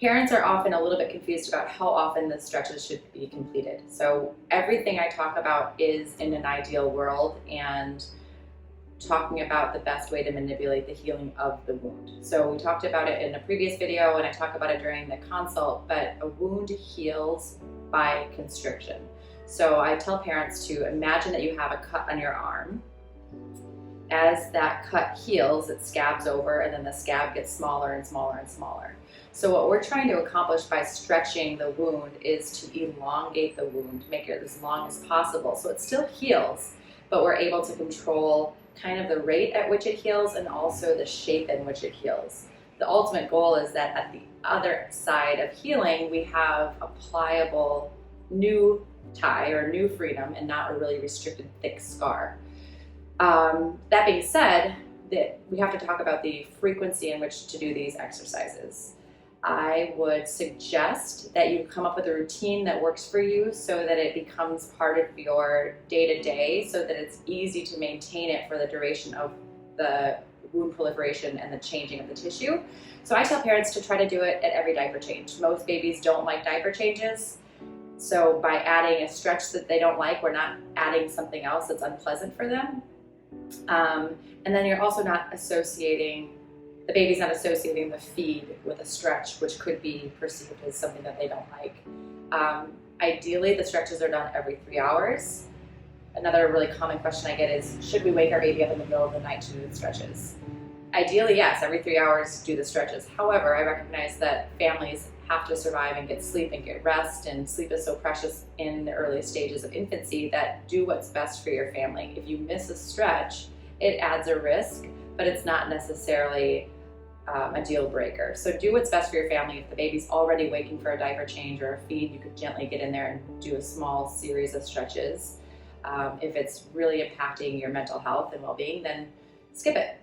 Parents are often a little bit confused about how often the stretches should be completed. So everything I talk about is in an ideal world and talking about the best way to manipulate the healing of the wound. So we talked about it in a previous video and I talk about it during the consult, but a wound heals by constriction. So I tell parents to imagine that you have a cut on your arm. As that cut heals, it scabs over and then the scab gets smaller and smaller and smaller. So what we're trying to accomplish by stretching the wound is to elongate the wound, make it as long as possible. So it still heals, but we're able to control kind of the rate at which it heals and also the shape in which it heals. The ultimate goal is that at the other side of healing, we have a pliable new tie or new freedom and not a really restricted thick scar. That being said, that we have to talk about the frequency in which to do these exercises. I would suggest that you come up with a routine that works for you so that it becomes part of your day-to-day so that it's easy to maintain it for the duration of the wound proliferation and the changing of the tissue. So I tell parents to try to do it at every diaper change. Most babies don't like diaper changes. So by adding a stretch that they don't like, we're not adding something else that's unpleasant for them. And then you're also not associating, the baby's not associating the feed with a stretch, which could be perceived as something that they don't like. Ideally, the stretches are done every 3 hours. Another really common question I get is, should we wake our baby up in the middle of the night to do the stretches? Ideally, yes, every 3 hours do the stretches. However, I recognize that families have to survive and get sleep and get rest, and sleep is so precious in the earliest stages of infancy that do what's best for your family. If you miss a stretch, it adds a risk, but it's not necessarily a deal breaker. So do what's best for your family. If the baby's already waking for a diaper change or a feed, you could gently get in there and do a small series of stretches. If it's really impacting your mental health and well-being, then skip it.